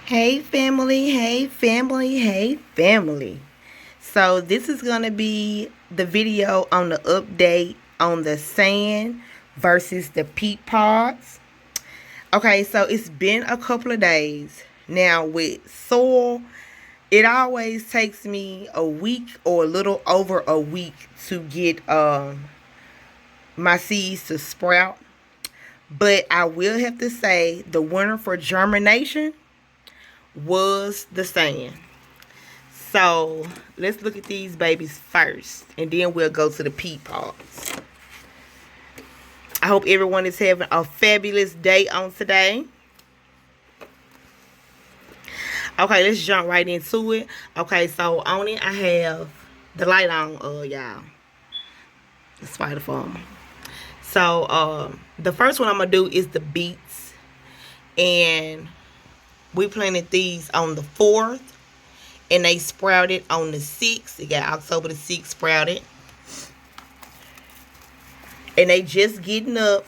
Hey family, hey family, hey family. So this is going to be the video on the update on the sand versus the peat pods. Okay, so it's been a couple of days. Now with soil, it always takes me a week or a little over a week to get my seeds to sprout. But I will have to say the winner for germination was the sand. So let's look at these babies first, and then we'll go to the peat pods. I hope everyone is having a fabulous day on today. Okay, let's jump right into it. Okay, so on it I have the light on, y'all. The spider farm. So the first one I'm gonna do is the beets, and we planted these on the 4th. And they sprouted on the 6th. It got October the 6th sprouted. And they just getting up.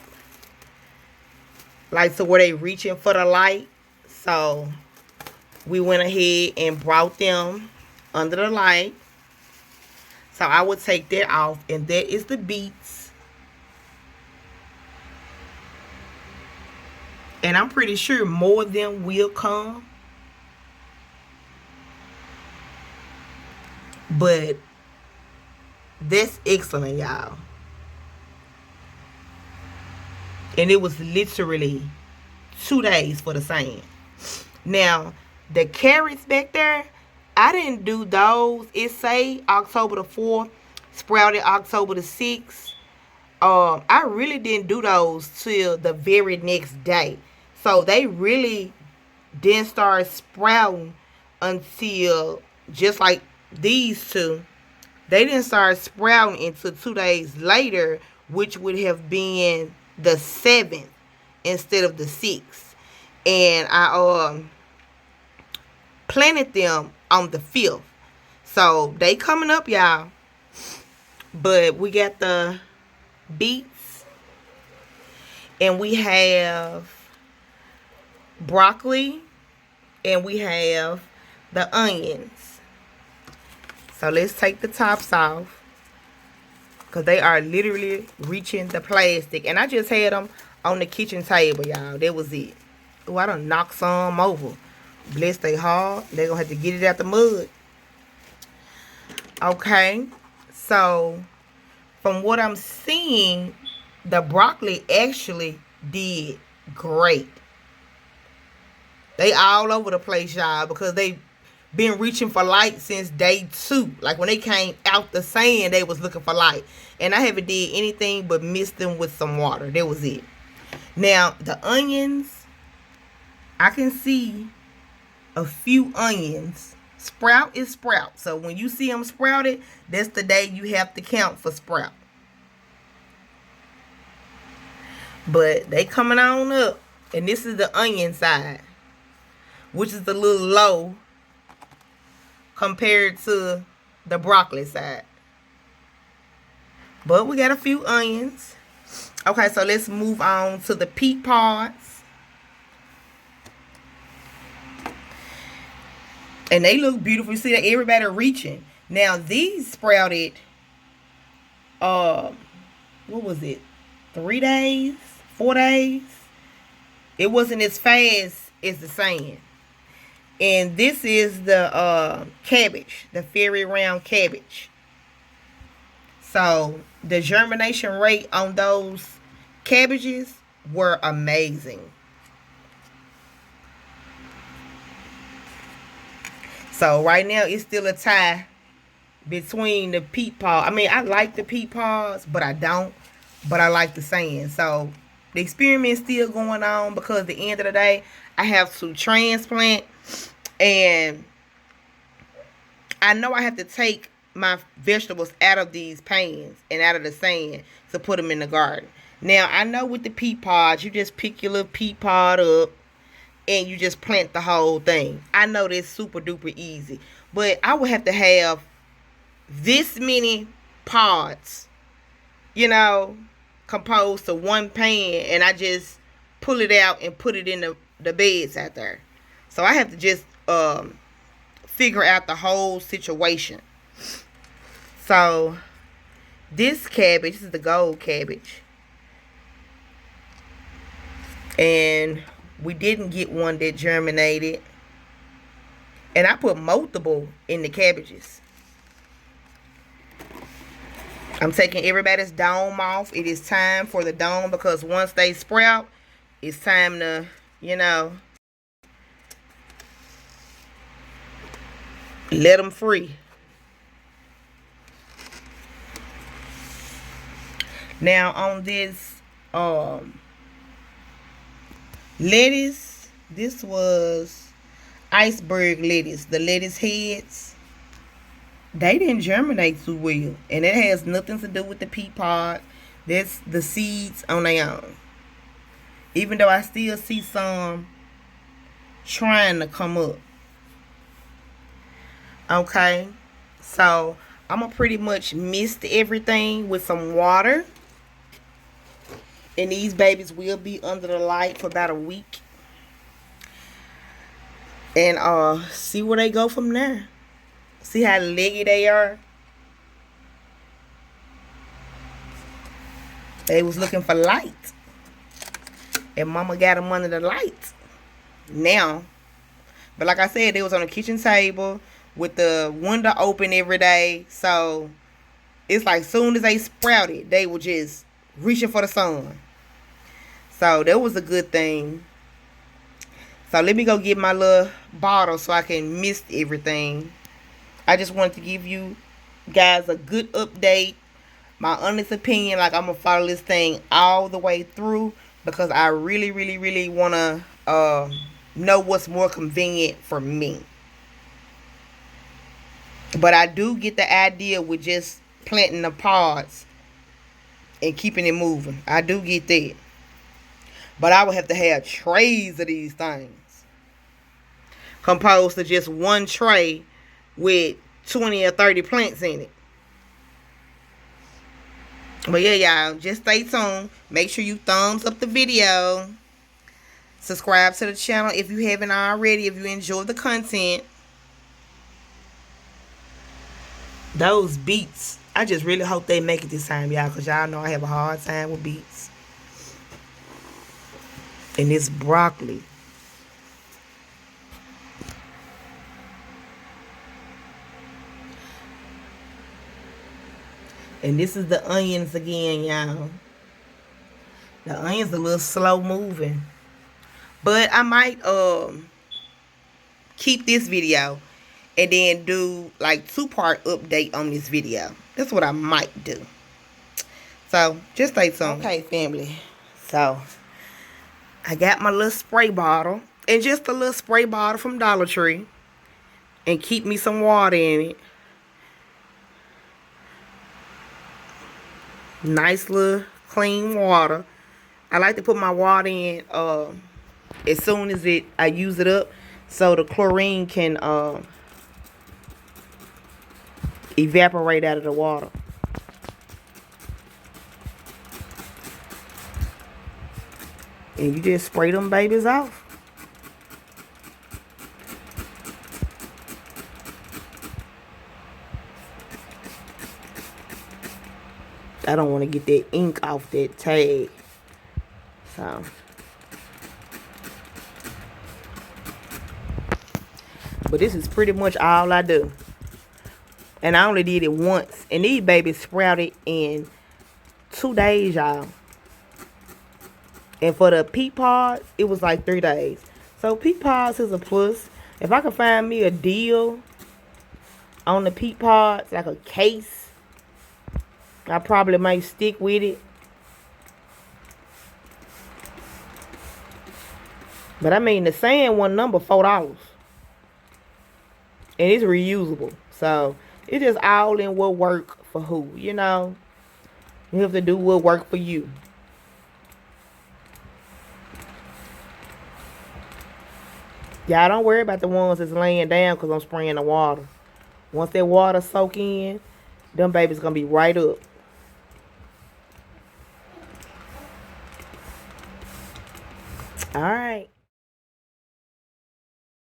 Like, to where they reaching for the light. So, we went ahead and brought them under the light. So, I would take that off. And that is the beets. And I'm pretty sure more of them will come. But that's excellent, y'all. And it was literally 2 days for the sand. Now, the carrots back there, I didn't do those. It say October the 4th, sprouted October the 6th. I really didn't do those till the very next day. So they really didn't start sprouting until, just like these two, they didn't start sprouting until 2 days later, which would have been the 7th instead of the 6th. And I planted them on the 5th. So they coming up, y'all. But we got the beets, and we have broccoli, and we have the onions. So let's take the tops off, because they are literally reaching the plastic. And I just had them on the kitchen table, y'all. That was it. Oh, I done knocked some over. Bless they hard. They're going to have to get it out the mud. Okay. So, from what I'm seeing, the broccoli actually did great. They all over the place, y'all, because they been reaching for light since day 2. Like, when they came out the sand, they was looking for light. And I haven't did anything but mist them with some water. That was it. Now, the onions, I can see a few onions. Sprout is sprout. So, when you see them sprouted, that's the day you have to count for sprout. But they coming on up. And this is the onion side, which is a little low compared to the broccoli side. But we got a few onions. Okay, so let's move on to the peat pods. And they look beautiful. You see that everybody reaching. Now these sprouted, what was it? 3 days? 4 days? It wasn't as fast as the sand. And this is the cabbage, the fairy round cabbage. So the germination rate on those cabbages were amazing. So right now it's still a tie between the peat pod. I mean, I like the peat pods, but I don't. But I like the sand. So the experiment's still going on, because at the end of the day, I have to transplant. And I know I have to take my vegetables out of these pans and out of the sand to put them in the garden. Now, I know with the peat pods, you just pick your little peat pod up and you just plant the whole thing. I know that's super duper easy. But I would have to have this many pods, you know, composed to one pan. And I just pull it out and put it in the beds out there. So I have to just figure out the whole situation. So this cabbage, this is the gold cabbage. And we didn't get one that germinated. And I put multiple in the cabbages. I'm taking everybody's dome off. It is time for the dome, because once they sprout, it's time to, you know, let them free. Now on this lettuce, this was iceberg lettuce. The lettuce heads, they didn't germinate too well. And it has nothing to do with the peat pod. That's the seeds on their own. Even though I still see some trying to come up. Okay. So I'm going to pretty much mist everything with some water. And these babies will be under the light for about a week. And see where they go from there. See how leggy they are? They was looking for light. And mama got them under the light. Now. But like I said, they was on the kitchen table with the window open every day. So it's like soon as they sprouted, they were just reaching for the sun. So that was a good thing. So let me go get my little bottle so I can mist everything. I just wanted to give you guys a good update. My honest opinion, like I'm going to follow this thing all the way through, because I really, really, really want to know what's more convenient for me. But I do get the idea with just planting the pods and keeping it moving. I do get that. But I would have to have trays of these things, composed to just one tray with 20 or 30 plants in it. But yeah, y'all, just stay tuned. Make sure you thumbs up the video. Subscribe to the channel if you haven't already, if you enjoy the content. Those beets, I just really hope they make it this time, y'all, because y'all know I have a hard time with beets. And this broccoli. And this is the onions again, y'all. The onions a little slow moving. But I might keep this video and then do like 2-part update on this video. That's what I might do. So just stay tuned. Okay, family. So I got my little spray bottle. And just a little spray bottle from Dollar Tree. And keep me some water in it. Nice little clean water. I like to put my water in as soon as I use it up, so the chlorine can evaporate out of the water. And you just spray them babies off. I don't want to get that ink off that tag. So. But this is pretty much all I do. And I only did it once. And these babies sprouted in 2 days, y'all. And for the peat pods, it was like 3 days. So peat pods is a plus. If I could find me a deal on the peat pods, like a case, I probably might stick with it. But I mean, the sand one number $4. And it's reusable. So it's just all in what work for who, you know. You have to do what work for you. Y'all don't worry about the ones that's laying down, because I'm spraying the water. Once that water soak in, them babies gonna be right up. All right.